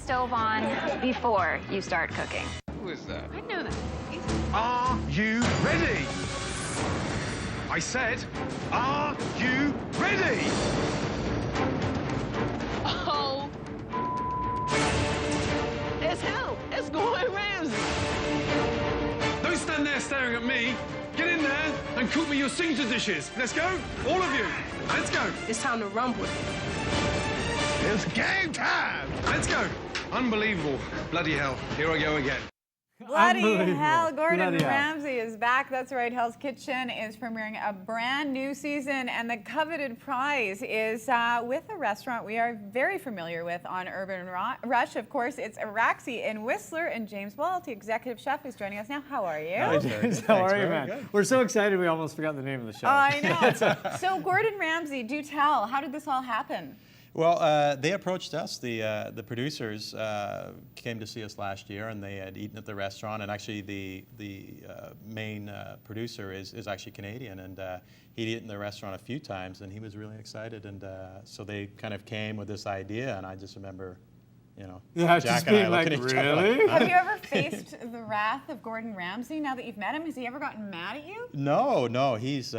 stove on before you start cooking. Who is that? I know that. Are you ready? I said, are you ready? Oh. It's hell. It's Gordon Ramsay. Don't stand there staring at me. Get in there and cook me your signature dishes. Let's go, all of you. Let's go. It's time to rumble. It's game time. Let's go. Unbelievable. Bloody hell. Here I go again. Bloody Unbelievable. hell, Gordon Bloody hell. Ramsay is back. That's right, Hell's Kitchen is premiering a brand new season, and the coveted prize is with a restaurant we are very familiar with on Urban Rush. Of course, it's Araxi in Whistler, and James Walt, the executive chef, is joining us now. How are you? Hi, James. How are you, man? We're so excited we almost forgot the name of the show. I know. So, Gordon Ramsay, do tell, how did this all happen? Well, they approached us. The producers came to see us last year, and they had eaten at the restaurant. And actually, the main producer is actually Canadian, and he'd eaten at the restaurant a few times, and he was really excited. And so they kind of came with this idea, and I just remember, you know, Yeah, Jack just and I being like, looking at each other really? like, Have you ever faced the wrath of Gordon Ramsay now that you've met him? Has he ever gotten mad at you? No, he's.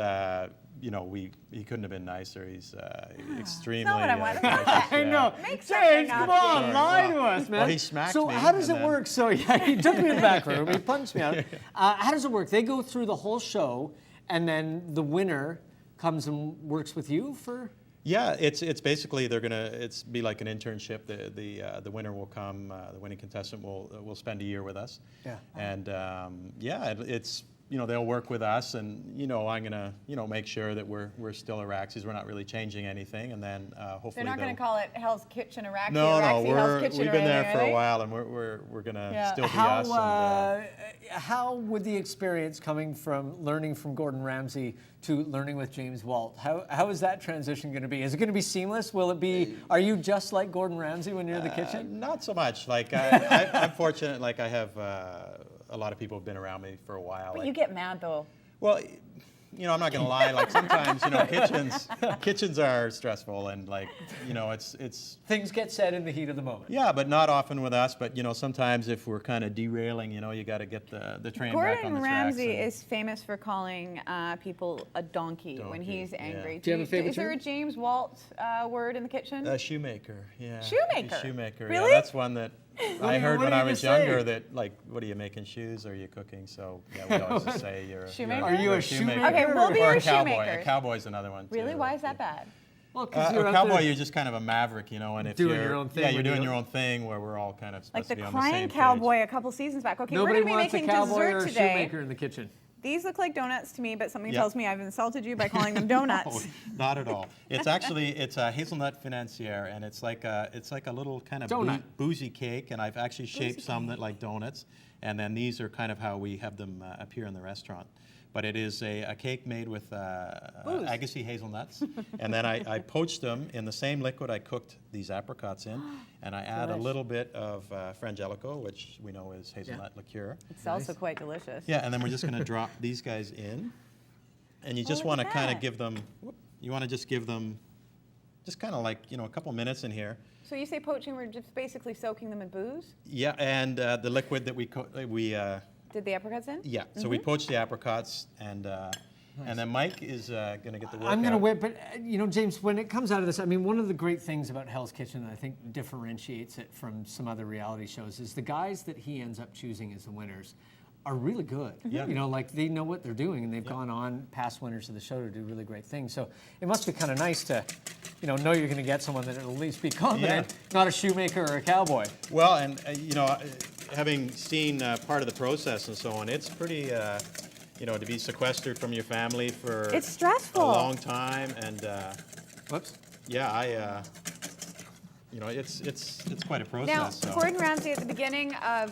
You know, he couldn't have been nicer. He's extremely. Not what I want. I know. Make James, something come up. on, Sorry. lie to Well, us, man. well, he smacked so me, how does it and then- work? So yeah, he took me in the back room. He punched me out. How does it work? They go through the whole show, and then the winner comes and works with you for. Yeah, it's basically it's be like an internship. The winner will come. The winning contestant will spend a year with us. Yeah. And it's. You know, they'll work with us, and you know, I'm gonna make sure that we're still Araxis. We're not really changing anything, and then hopefully They're not going to call it Hell's Kitchen Araxi. No, Araxi, Hell's we've Kitchen been or there anything, for are a they? while, and we're gonna still be How us. how would the experience coming from learning from Gordon Ramsay to learning with James Walt? How is that transition going to be? Is it going to be seamless? Will it be? Are you just like Gordon Ramsay when you're in the kitchen? Not so much. Like I'm fortunate. Like I have a lot of people have been around me for a while. But like, you get mad though. Well, you know, I'm not gonna lie. Like sometimes, you know, kitchens are stressful, and like, you know, it's. Things get said in the heat of the moment. Yeah, but not often with us. But you know, sometimes if we're kind of derailing, you know, you got to get the train back on Gordon the tracks. Ramsay and- is famous for calling people a donkey when he's angry. yeah. Do you have a favorite Is there a term? James Walt word in the kitchen? Shoemaker, yeah. Shoemaker? Shoemaker, Really? yeah. That's one that I heard what when are I you was gonna say? younger. That like, what are you making shoes? Or are you cooking? So yeah, we always just say you're. Shoemaker? Are you a shoemaker? Okay, we'll be or your a cowboy. shoemaker. A cowboy's another one. Really? Too. Why is that bad? Well, A because you're out cowboy, there. you're just kind of a maverick, you know, and if Doing you're your own thing yeah, you're when you doing don't- your own thing where we're all kind of Like supposed the to be on the crying same cowboy page. a couple seasons back. Okay, Nobody we're going wants to a be making cowboy or dessert a today. shoemaker in the kitchen. These look like donuts to me, but something Yeah. tells me I've insulted you by calling them donuts. Oh, not at all. It's actually it's a hazelnut financier, and it's like a little kind of Donut. boozy cake, and I've actually shaped some that like donuts, and then these are kind of how we have them appear in the restaurant. But it is a cake made with Agassiz hazelnuts, and then I poached them in the same liquid I cooked these apricots in, and I add a little bit of frangelico, which we know is hazelnut liqueur. It's also quite delicious. Yeah, and then we're just going to drop these guys in, and you just look want to at kind that. of give them. You want to just give them, just kind of like a couple minutes in here. So you say poaching, we're just basically soaking them in booze? Yeah, and the liquid that we Did the apricots in? yeah. So we poach the apricots, and then Mike is going to get the work. I'm going to out. wait, but you know, James, when it comes out of this, I mean, one of the great things about Hell's Kitchen that I think differentiates it from some other reality shows is the guys that he ends up choosing as the winners are really good. Yeah. You know, like they know what they're doing, and they've gone on past winners of the show to do really great things. So it must be kind of nice to, know you're going to get someone that will at least be confident, not a shoemaker or a cowboy. Well, and you know, having seen part of the process and so on, it's pretty. You know, to be sequestered from your family for It's stressful. a long time, and Whoops. yeah, you know, it's quite a process. Now, so. Gordon Ramsay, at the beginning of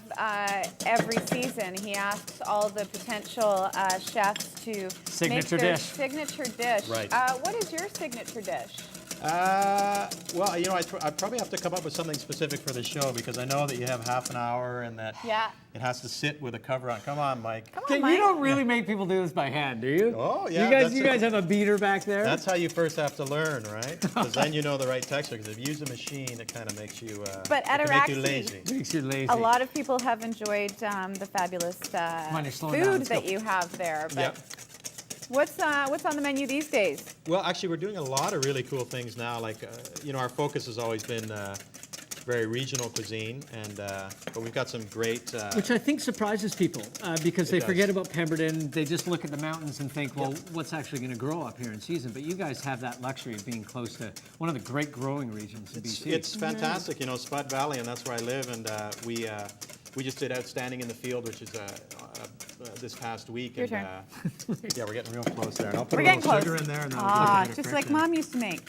every season, he asks all the potential chefs to Signature make their dish. signature dish. Right. What is your signature dish? Well, you know, I probably have to come up with something specific for the show because I know that you have half an hour and that it has to sit with a cover on. Come on, Mike. Come on, Okay, Mike. you don't really make people do this by hand, do you? Oh, yeah, You guys have a beater back there? That's how you first have to learn, right? Because then you know the right texture. Because if you use a machine, it kind of makes you, But at it can make you Araxi- lazy. Makes you lazy. A lot of people have enjoyed the fabulous on, you're slowing down. food Let's go. that you have there. But Yep. what's on the menu these days? Well, actually, we're doing a lot of really cool things now. Like, you know, our focus has always been very regional cuisine, and but we've got some great. Which I think surprises people because they does. forget about Pemberton. They just look at the mountains and think, well, what's actually going to grow up here in season? But you guys have that luxury of being close to one of the great growing regions in BC. It's fantastic, you know, Spud Valley, and that's where I live, and we just did Outstanding in the Field, which is this past week. Your and, turn. Yeah, we're getting real close there. And I'll put We're a little getting sugar close. in there. And then Ah, we'll just like Mom used to make.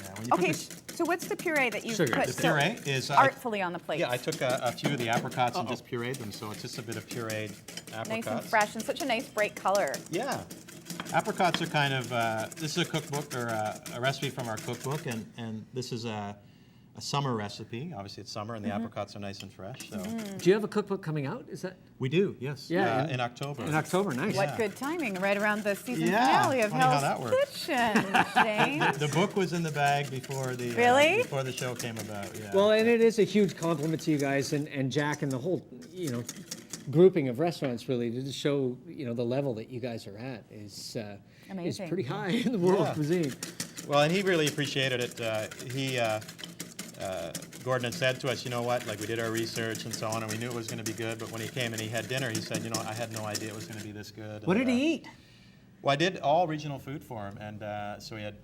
Yeah, when you put Okay, this- so what's the puree that you Sugar. put The so puree is artfully on the plate? Yeah, I took a few of the apricots and just pureed them, so it's just a bit of pureed apricots. Nice and fresh and such a nice bright color. Yeah. Apricots are kind of, this is a cookbook or a recipe from our cookbook, and this is a summer recipe. Obviously, it's summer, and the apricots are nice and fresh. So Do you have a cookbook coming out? Is that we do, yes. Yeah, in October. in October? Nice. What good timing, right around the season Yeah, finale of funny how Hell's that works. Kitchen, James. The book was in the bag before the Really? before the show came about. Yeah. Well, and it is a huge compliment to you guys and Jack and the whole, you know, grouping of restaurants really to show, you know, the level that you guys are at is Amazing. pretty high in the world of cuisine. Well, and he really appreciated it. Gordon had said to us, you know what, like we did our research and so on, and we knew it was going to be good, but when he came and he had dinner, he said, you know, I had no idea it was going to be this good. What And, did he eat? Well, I did all regional food for him, and so we had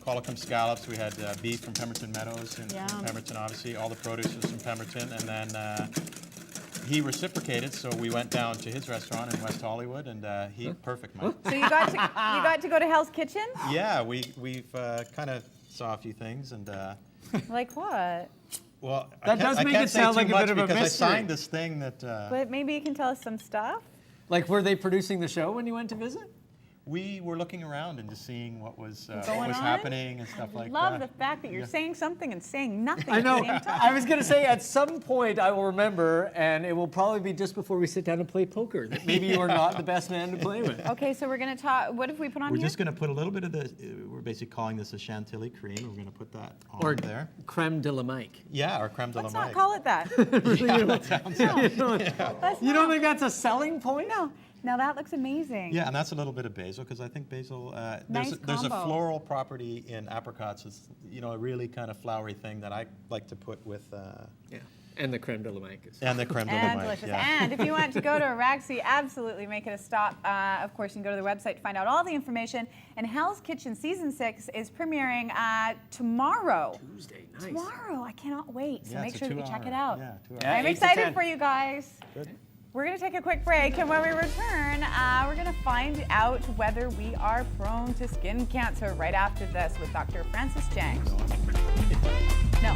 Qualicum scallops, we had beef from Pemberton Meadows, and Yum. from Pemberton, obviously, all the produce was from Pemberton, and then he reciprocated, so we went down to his restaurant in West Hollywood, and perfect, Mike. So you got to go to Hell's Kitchen? Yeah, we've kind of saw a few things, and Like what? well, That does make it sound like a bit of a because mystery. I signed this thing that But maybe you can tell us some stuff. Like, were they producing the show when you went to visit? we were looking around and just seeing what was Going on? happening and stuff like Love that. the fact that you're saying something and saying nothing I know. at the same time. I was going to say at some point I will remember, and it will probably be just before we sit down and play poker, that maybe you are not the best man to play with. Okay, so we're going to talk. What have we put on We're here? just going to put a little bit of the, we're basically calling this a chantilly cream. We're going to put that on Or there. creme de la Mike. Yeah, or creme de la Let's not Mike. call it that. Let's You don't not. think that's a selling point? No. Now that looks amazing. Yeah, and that's a little bit of basil because I think basil. Nice there's a combo. floral property in apricots. It's a really kind of flowery thing that I like to put with. Yeah. And the creme de la Mike. And the creme de la And Mike. delicious. Yeah. And if you want to go to Araxi, absolutely make it a stop. Of course, you can go to the website to find out all the information. And Hell's Kitchen Season 6 is premiering tomorrow. Tuesday. Nice. Tomorrow. I cannot wait. So Yeah, make it's a sure that you check 2 it hour. out. Yeah, 2 hours. Yeah, I'm 8 to excited 10. for you guys. Good. We're going to take a quick break, and when we return, we're going to find out whether we are prone to skin cancer right after this with Dr. Francis Jang. No.